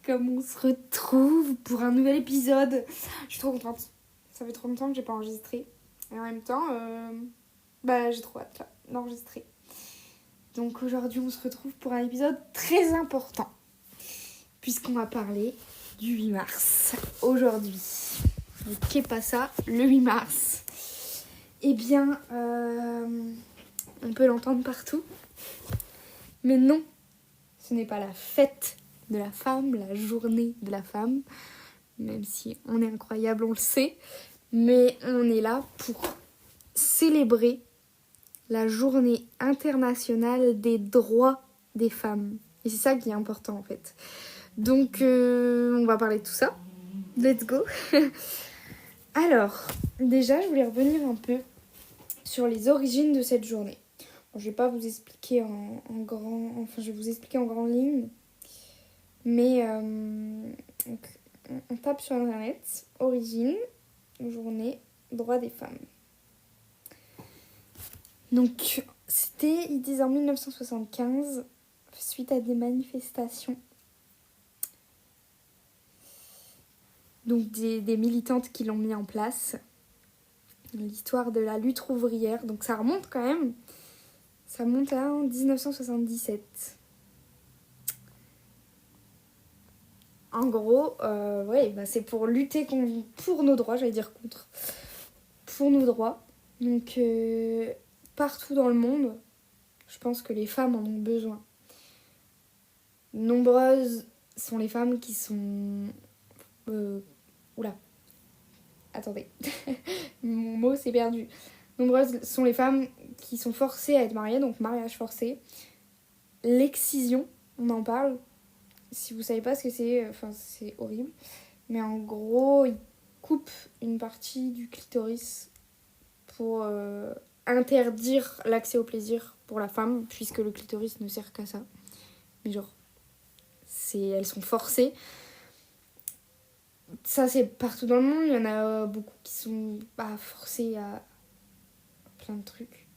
comme on se retrouve pour un nouvel épisode. Je suis trop contente. Ça fait trop longtemps que j'ai pas enregistré. Et en même temps, j'ai trop hâte là, d'enregistrer. Donc aujourd'hui, on se retrouve pour un épisode très important. Puisqu'on va parler du 8 mars. Aujourd'hui. Et qu'est pas ça, le 8 mars? Eh bien, on peut l'entendre partout. Mais non, ce n'est pas la fête de la femme, la journée de la femme, même si on est incroyable, on le sait, mais on est là pour célébrer la journée internationale des droits des femmes. Et c'est ça qui est important en fait. Donc on va parler de tout ça. Let's go. Alors, déjà, je voulais revenir un peu sur les origines de cette journée. Bon, je vais pas vous expliquer je vais vous expliquer en grande ligne. Mais on tape sur internet, origine, journée, droit des femmes. Donc ils disent en 1975, suite à des manifestations. Donc des militantes qui l'ont mis en place. L'histoire de la lutte ouvrière, donc ça remonte quand même. Ça remonte à 1977. En gros, c'est pour lutter pour nos droits, j'allais dire contre. Pour nos droits. Donc, partout dans le monde, je pense que les femmes en ont besoin. Nombreuses sont les femmes qui sont... Attendez. Mon mot s'est perdu. Nombreuses sont les femmes qui sont forcées à être mariées, donc mariage forcé. L'excision, on en parle. Si vous savez pas ce que c'est, c'est horrible. Mais en gros, ils coupent une partie du clitoris pour interdire l'accès au plaisir pour la femme, puisque le clitoris ne sert qu'à ça. Mais elles sont forcées. Ça, c'est partout dans le monde. Il y en a beaucoup qui sont forcées à plein de trucs.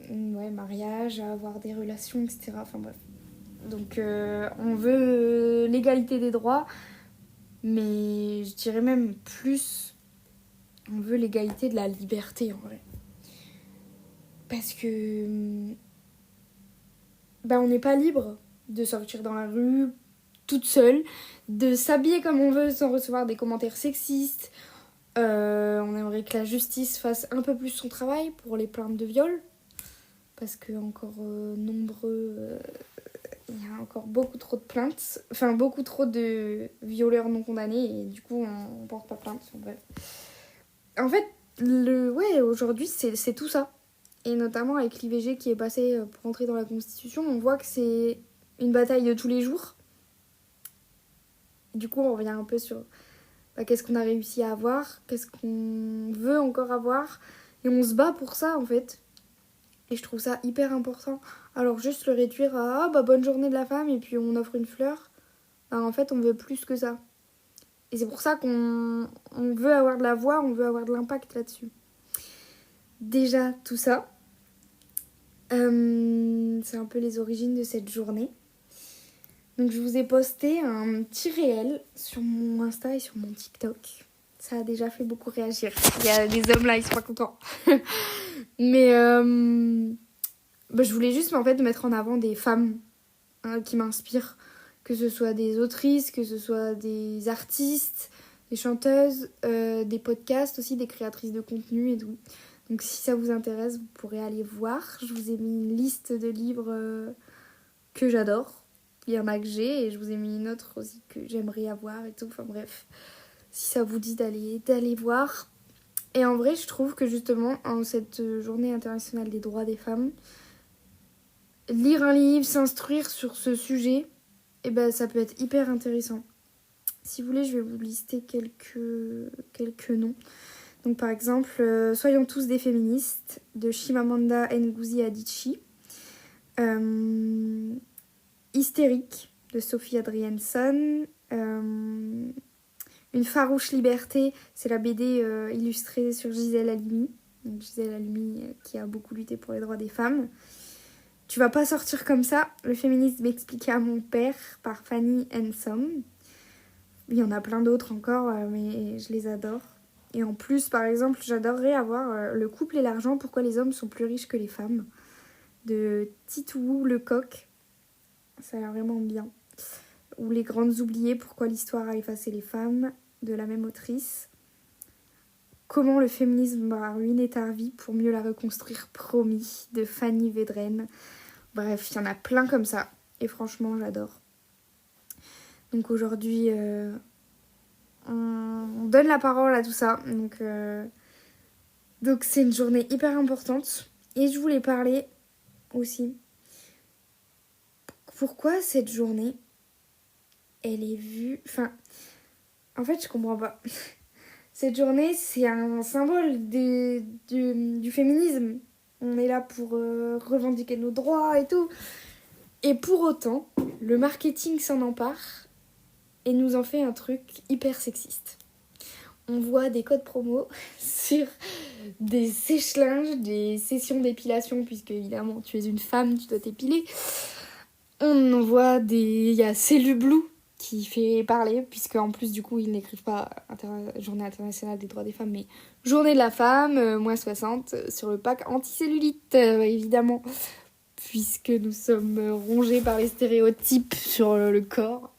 Ouais, mariage, à avoir des relations, etc. Enfin bref. Donc on veut l'égalité des droits, mais je dirais même plus, on veut l'égalité de la liberté en vrai. Parce que on n'est pas libre de sortir dans la rue toute seule, de s'habiller comme on veut sans recevoir des commentaires sexistes. On aimerait que la justice fasse un peu plus son travail pour les plaintes de viol. Parce que encore nombreux... il y a encore beaucoup trop de plaintes, beaucoup trop de violeurs non condamnés et du coup on porte pas plainte, bref. En fait, aujourd'hui c'est tout ça. Et notamment avec l'IVG qui est passé pour entrer dans la Constitution, on voit que c'est une bataille de tous les jours. Du coup on revient un peu sur qu'est-ce qu'on a réussi à avoir, qu'est-ce qu'on veut encore avoir, et on se bat pour ça en fait. Et je trouve ça hyper important. Alors juste le réduire à bonne journée de la femme et puis on offre une fleur. En fait on veut plus que ça. Et c'est pour ça qu'on veut avoir de la voix, on veut avoir de l'impact là-dessus. Déjà tout ça. C'est un peu les origines de cette journée. Donc je vous ai posté un petit réel sur mon Insta et sur mon TikTok. Ça a déjà fait beaucoup réagir. Il y a des hommes là, ils sont pas contents. Mais je voulais juste mettre en avant des femmes qui m'inspirent. Que ce soit des autrices, que ce soit des artistes, des chanteuses, des podcasts aussi, des créatrices de contenu et tout. Donc si ça vous intéresse, vous pourrez aller voir. Je vous ai mis une liste de livres que j'adore. Il y en a que j'ai et je vous ai mis une autre aussi que j'aimerais avoir et tout. Enfin bref, si ça vous dit d'aller voir. Et en vrai, je trouve que justement, en cette journée internationale des droits des femmes, lire un livre, s'instruire sur ce sujet, ça peut être hyper intéressant. Si vous voulez, je vais vous lister quelques noms. Donc par exemple, Soyons tous des féministes de Chimamanda Ngozi Adichie. Hystérique de Sophie Adriaenson. Une farouche liberté, c'est la BD illustrée sur Gisèle Halimi. Donc Gisèle Halimi qui a beaucoup lutté pour les droits des femmes. Tu vas pas sortir comme ça. Le féminisme expliqué à mon père par Fanny Hensom. Il y en a plein d'autres encore, mais je les adore. Et en plus, par exemple, j'adorerais avoir Le couple et l'argent, pourquoi les hommes sont plus riches que les femmes, de Titou Lecoq. Ça a l'air vraiment bien. Ou Les grandes oubliées, pourquoi l'histoire a effacé les femmes, de la même autrice. Comment le féminisme a ruiné ta vie pour mieux la reconstruire, promis, de Fanny Vedren. Bref, il y en a plein comme ça. Et franchement, j'adore. Donc aujourd'hui, on donne la parole à tout ça. Donc c'est une journée hyper importante. Et je voulais parler aussi. Pourquoi cette journée, elle est vue... Enfin, en fait, je comprends pas. Cette journée, c'est un symbole du féminisme. On est là pour revendiquer nos droits et tout. Et pour autant, le marketing s'en empare et nous en fait un truc hyper sexiste. On voit des codes promo sur des sèche-linges, des sessions d'épilation, puisque évidemment tu es une femme, tu dois t'épiler. On voit il y a Cellublue qui fait parler, puisque en plus du coup ils n'écrivent pas Journée internationale des droits des femmes, mais Journée de la femme, moins 60, sur le pack anticellulite, évidemment, puisque nous sommes rongés par les stéréotypes sur le corps.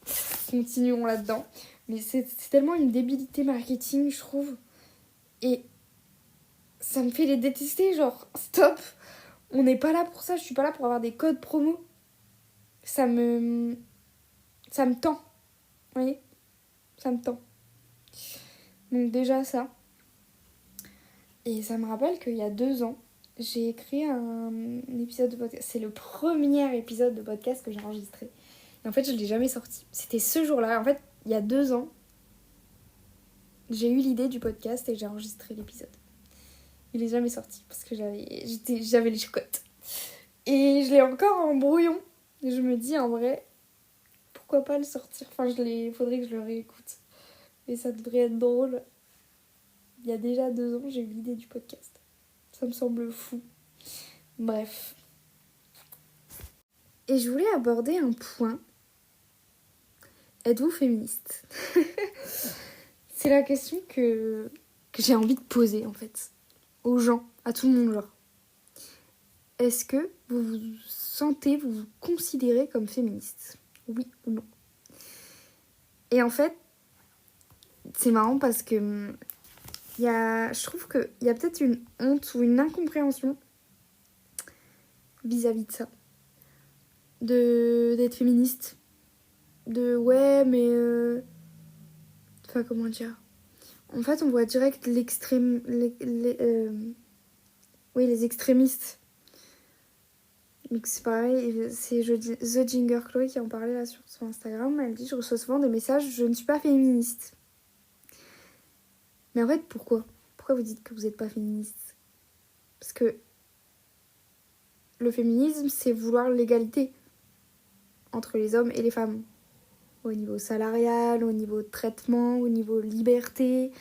Continuons là-dedans. Mais c'est tellement une débilité marketing, je trouve. Et ça me fait les détester, genre, stop. On n'est pas là pour ça, je suis pas là pour avoir des codes promo. Ça me tend. Vous voyez ? Ça me tend. Donc déjà ça. Et ça me rappelle qu'il y a 2 ans, j'ai écrit un épisode de podcast. C'est le premier épisode de podcast que j'ai enregistré. Et en fait, je ne l'ai jamais sorti. C'était ce jour-là. En fait, il y a 2 ans, j'ai eu l'idée du podcast et j'ai enregistré l'épisode. Il n'est jamais sorti parce que j'avais les chocottes. Et je l'ai encore en brouillon. Et je me dis, en vrai, pourquoi pas le sortir ? Enfin, faudrait que je le réécoute. Et ça devrait être drôle. Il y a déjà 2 ans, j'ai eu l'idée du podcast. Ça me semble fou. Bref. Et je voulais aborder un point. Êtes-vous féministe ? C'est la question que j'ai envie de poser, en fait. Aux gens, à tout le monde, genre. Est-ce que vous vous considérez comme féministe ? Oui ou non ? Et en fait, c'est marrant parce que je trouve qu'il y a peut-être une honte ou une incompréhension vis-à-vis de ça. D'être féministe. Ouais, mais... Enfin, comment dire ? En fait, on voit direct les extrémistes. Donc c'est pareil, c'est The Ginger Chloé qui en parlait là sur son Instagram. Elle dit, je reçois souvent des messages, je ne suis pas féministe. Mais en fait, pourquoi vous dites que vous n'êtes pas féministe ? Parce que le féminisme, c'est vouloir l'égalité entre les hommes et les femmes. Au niveau salarial, au niveau de traitement, au niveau liberté,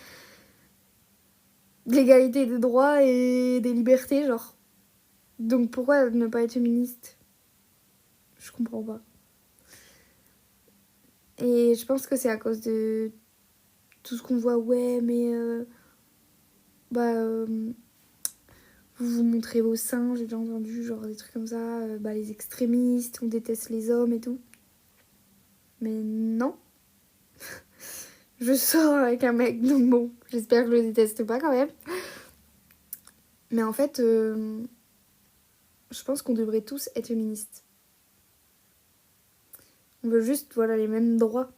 de l'égalité des droits et des libertés, genre. Donc pourquoi ne pas être féministe ? Je comprends pas. Et je pense que c'est à cause de tout ce qu'on voit, ouais, mais vous montrez vos seins, j'ai déjà entendu, genre des trucs comme ça, les extrémistes, on déteste les hommes et tout. Mais non. Je sors avec un mec, donc bon, j'espère que je le déteste pas quand même. Mais en fait, je pense qu'on devrait tous être féministes. On veut juste, les mêmes droits.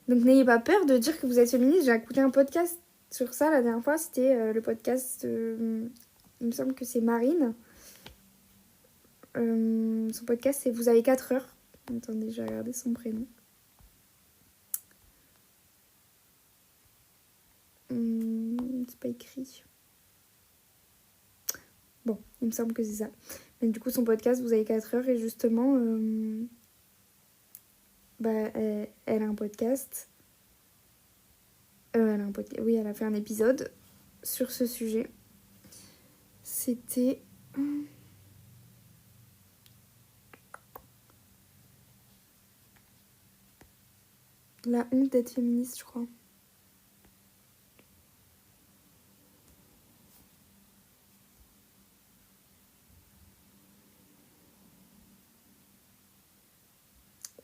Donc n'ayez pas peur de dire que vous êtes féministe. J'ai écouté un podcast sur ça la dernière fois. C'était le podcast, il me semble que c'est Marine. Son podcast, c'est Vous avez 4 heures. Attendez, je vais regarder son prénom. C'est pas écrit. Bon, il me semble que c'est ça. Mais du coup, son podcast, Vous avez 4 heures. Et justement, elle a un podcast. Oui, elle a fait un épisode sur ce sujet. C'était... La honte d'être féministe, je crois.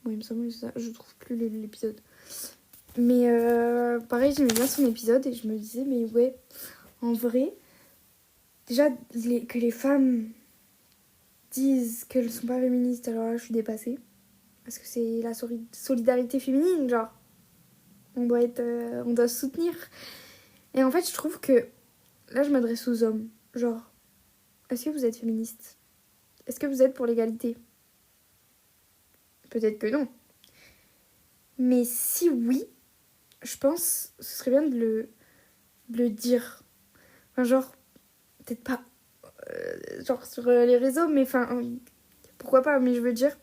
Bon, il me semble que c'est ça. Je trouve plus l'épisode. Mais pareil, j'aimais bien son épisode et je me disais, mais ouais, en vrai, déjà, que les femmes disent qu'elles sont pas féministes, alors là, je suis dépassée. Parce que c'est la solidarité féminine, genre. On doit se soutenir. Et en fait, je trouve que, là, je m'adresse aux hommes. Genre, est-ce que vous êtes féministe? Est-ce que vous êtes pour l'égalité? Peut-être que non. Mais si oui, je pense que ce serait bien de le dire. Enfin, genre, peut-être pas genre sur les réseaux, mais enfin, pourquoi pas, mais je veux dire,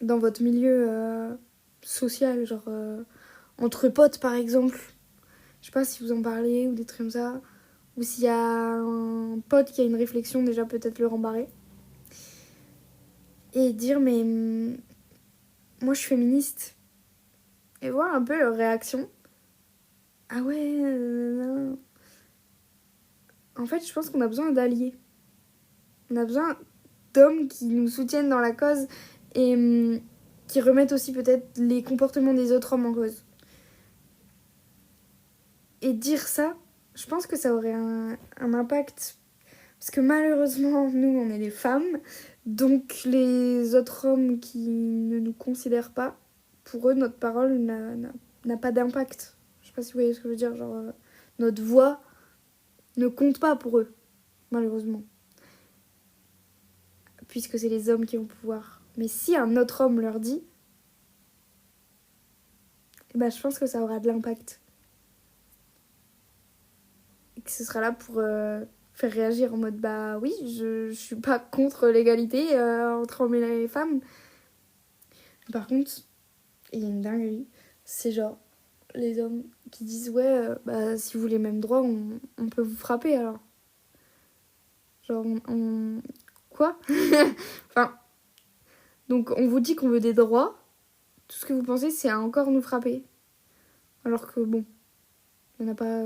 dans votre milieu social, genre entre potes par exemple. Je sais pas si vous en parlez ou des trucs comme ça. Ou s'il y a un pote qui a une réflexion, déjà peut-être le rembarrer. Et dire, mais moi je suis féministe. Et voir un peu leur réaction. Ah ouais, en fait, je pense qu'on a besoin d'alliés. On a besoin d'hommes qui nous soutiennent dans la cause et qui remettent aussi peut-être les comportements des autres hommes en cause. Et dire ça, je pense que ça aurait un impact. Parce que malheureusement, nous, on est des femmes. Donc les autres hommes qui ne nous considèrent pas, pour eux, notre parole n'a pas d'impact. Je sais pas si vous voyez ce que je veux dire. Genre, notre voix ne compte pas pour eux, malheureusement. Puisque c'est les hommes qui ont le pouvoir. Mais si un autre homme leur dit, eh ben, je pense que ça aura de l'impact. Et que ce sera là pour faire réagir en mode bah oui, je suis pas contre l'égalité entre hommes et les femmes. Par contre, il y a une dinguerie, c'est genre les hommes qui disent ouais, bah si vous voulez les mêmes droits, on peut vous frapper alors. Genre quoi? Enfin, donc on vous dit qu'on veut des droits, tout ce que vous pensez c'est à encore nous frapper. Alors que bon, il y en a pas,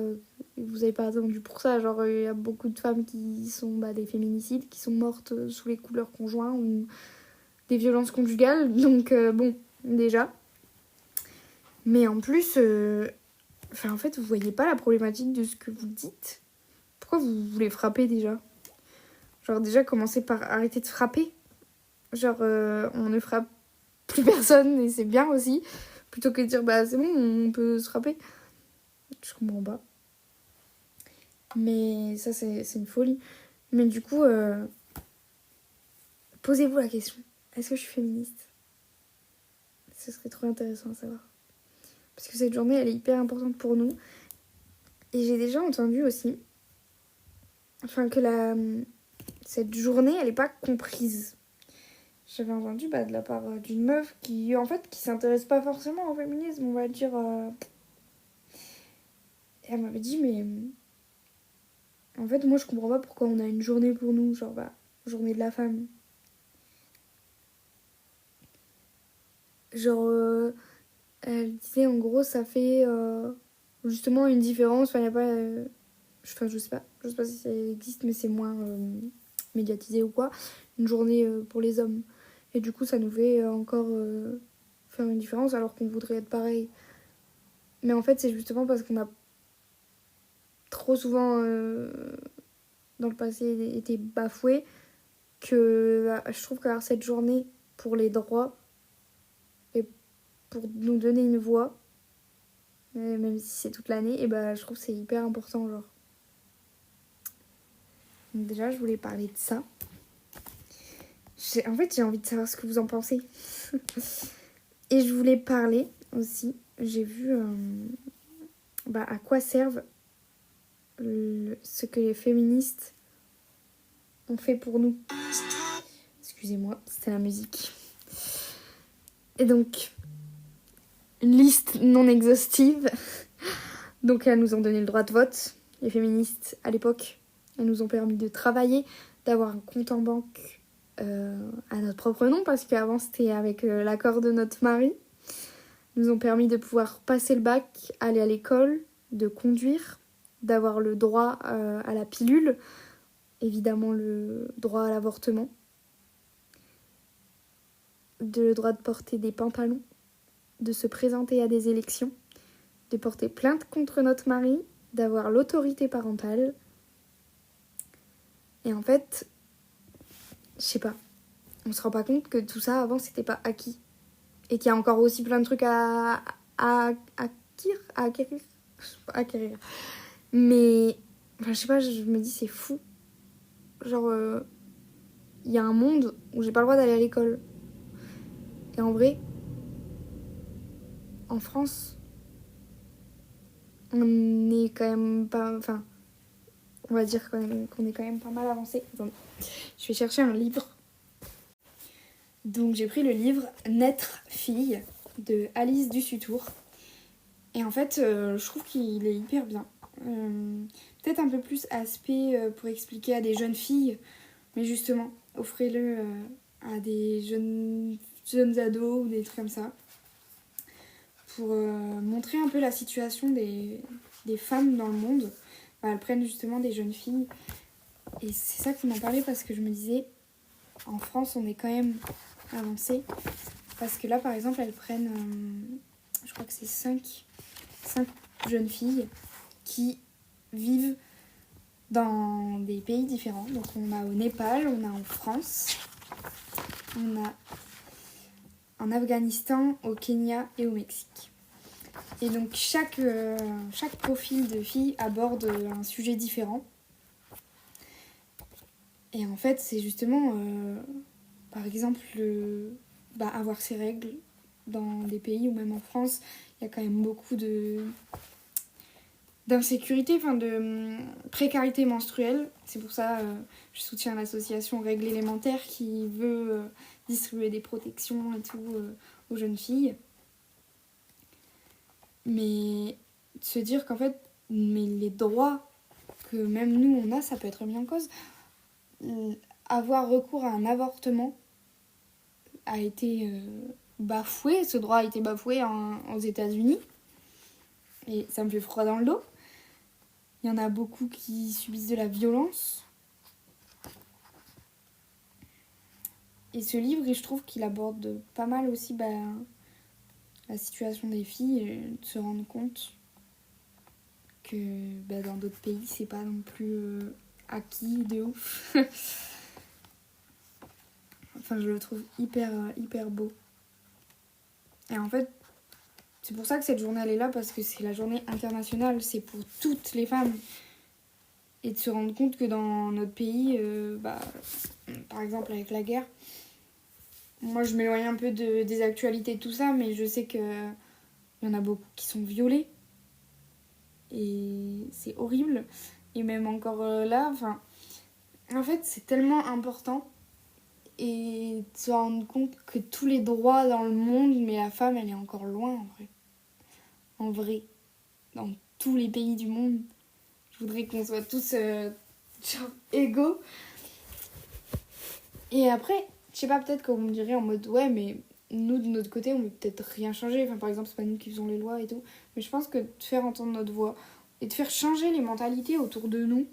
vous avez pas attendu pour ça. Genre il y a beaucoup de femmes qui sont des féminicides, qui sont mortes sous les coups de leurs conjoints ou des violences conjugales. Donc bon, déjà. Mais en plus, en fait, vous voyez pas la problématique de ce que vous dites. Pourquoi vous voulez frapper déjà? Genre déjà, commencez par arrêter de frapper. Genre, on ne frappe plus personne et c'est bien aussi. Plutôt que de dire, bah c'est bon, on peut se frapper. Je comprends pas. Mais ça, c'est une folie. Mais du coup, posez-vous la question. Est-ce que je suis féministe? Ce serait trop intéressant à savoir. Parce que cette journée, elle est hyper importante pour nous. Et j'ai déjà entendu aussi que cette journée, elle n'est pas comprise. J'avais entendu de la part d'une meuf qui s'intéresse pas forcément au féminisme, on va dire. Et elle m'avait dit, mais en fait, moi, je comprends pas pourquoi on a une journée pour nous, genre, journée de la femme. Genre, elle disait, en gros, ça fait justement une différence. Enfin, il n'y a pas... je sais pas. Je sais pas si ça existe, mais c'est moins médiatisé ou quoi. Une journée pour les hommes. Et du coup, ça nous fait encore faire une différence alors qu'on voudrait être pareil. Mais en fait, c'est justement parce qu'on a trop souvent, dans le passé, été bafoués que je trouve qu'avoir cette journée pour les droits et pour nous donner une voix, même si c'est toute l'année, et je trouve que c'est hyper important, genre. Donc déjà, je voulais parler de ça. En fait, j'ai envie de savoir ce que vous en pensez. Et je voulais parler aussi, j'ai vu à quoi servent ce que les féministes ont fait pour nous. Excusez-moi, c'était la musique. Et donc, une liste non exhaustive. Donc, elles nous ont donné le droit de vote, les féministes à l'époque. Elles nous ont permis de travailler, d'avoir un compte en banque à notre propre nom, parce qu'avant c'était avec l'accord de notre mari. Elles nous ont permis de pouvoir passer le bac, aller à l'école, de conduire, d'avoir le droit à la pilule, évidemment le droit à l'avortement, le droit de porter des pantalons, de se présenter à des élections, de porter plainte contre notre mari, d'avoir l'autorité parentale. Et en fait, je sais pas, on se rend pas compte que tout ça avant c'était pas acquis. Et qu'il y a encore aussi plein de trucs à acquérir. Mais, enfin, je sais pas, je me dis c'est fou. Genre, il y a un monde où j'ai pas le droit d'aller à l'école. Et en vrai, en France, on est quand même pas... Enfin, on va dire qu'on est quand même pas mal avancé. Attendez, je vais chercher un livre. Donc j'ai pris le livre Naître fille de Alice Dussutour. Et en fait, je trouve qu'il est hyper bien. Peut-être un peu plus aspect pour expliquer à des jeunes filles, mais justement, offrez-le à des jeunes ados ou des trucs comme ça, pour montrer un peu la situation des femmes dans le monde. Elles prennent justement des jeunes filles. Et c'est ça qui m'en parlait, parce que je me disais, en France, on est quand même avancé. Parce que là, par exemple, elles prennent, je crois que c'est 5 jeunes filles qui vivent dans des pays différents. Donc on a au Népal, on a en France, on a en Afghanistan, au Kenya et au Mexique. Et donc chaque profil de fille aborde un sujet différent. Et en fait, c'est justement, par exemple, avoir ses règles dans des pays, ou même en France, il y a quand même beaucoup d'insécurité, de précarité menstruelle. C'est pour ça je soutiens l'association Règles élémentaires qui veut distribuer des protections et tout aux jeunes filles. Mais se dire qu'en fait, mais les droits que même nous on a, ça peut être remis en cause. Avoir recours à un avortement a été bafoué, ce droit a été bafoué aux États-Unis. Et ça me fait froid dans le dos. Il y en a beaucoup qui subissent de la violence. Et ce livre, je trouve qu'il aborde pas mal aussi la situation des filles, de se rendre compte que dans d'autres pays, c'est pas non plus acquis de ouf. Enfin, je le trouve hyper beau. Et en fait, c'est pour ça que cette journée, elle est là, parce que c'est la journée internationale, c'est pour toutes les femmes. Et de se rendre compte que dans notre pays, par exemple avec la guerre, moi je m'éloigne un peu des actualités de tout ça, mais je sais qu'il y en a beaucoup qui sont violées. Et c'est horrible. Et même encore là, en fait c'est tellement important. Et de se rendre compte que tous les droits dans le monde, mais la femme elle est encore loin en vrai. En vrai, dans tous les pays du monde, je voudrais qu'on soit tous égaux. Et après, je sais pas, peut-être qu'on me dirait en mode ouais, mais nous de notre côté on peut peut-être rien changer. Par exemple, c'est pas nous qui faisons les lois et tout. Mais je pense que de faire entendre notre voix et de faire changer les mentalités autour de nous,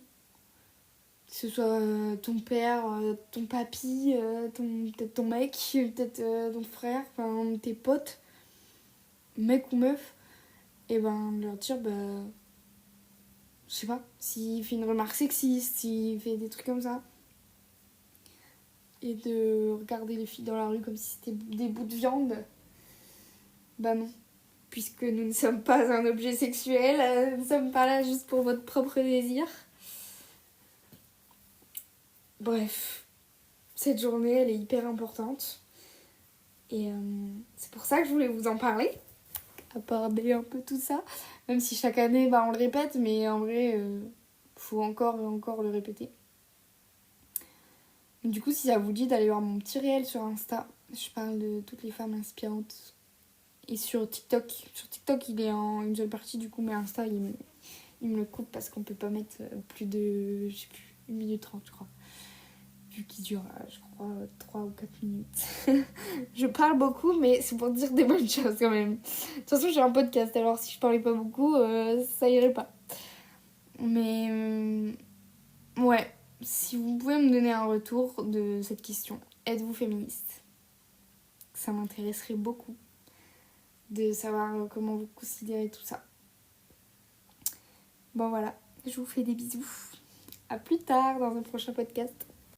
que ce soit ton père, ton papy, peut-être ton mec, peut-être ton frère, tes potes, mec ou meuf, et leur dire, je sais pas, s'il fait une remarque sexiste, s'il fait des trucs comme ça, et de regarder les filles dans la rue comme si c'était des bouts de viande, non. Puisque nous ne sommes pas un objet sexuel, nous ne sommes pas là juste pour votre propre désir. Bref, cette journée, elle est hyper importante. Et c'est pour ça que je voulais vous en parler. Aborder un peu tout ça. Même si chaque année, on le répète, mais en vrai, faut encore et encore le répéter. Du coup, si ça vous dit d'aller voir mon petit réel sur Insta, je parle de toutes les femmes inspirantes. Et sur TikTok. Sur TikTok, il est en une seule partie, du coup, mais Insta, il me le coupe parce qu'on peut pas mettre plus de, je sais plus, 1 minute 30 je crois. Vu qu'il dure, je crois, 3 ou 4 minutes. Je parle beaucoup, mais c'est pour dire des bonnes choses quand même. De toute façon, j'ai un podcast, alors si je parlais pas beaucoup, ça irait pas. Mais ouais, si vous pouvez me donner un retour de cette question, êtes-vous féministe? Ça m'intéresserait beaucoup de savoir comment vous considérez tout ça. Bon voilà, je vous fais des bisous. À plus tard dans un prochain podcast.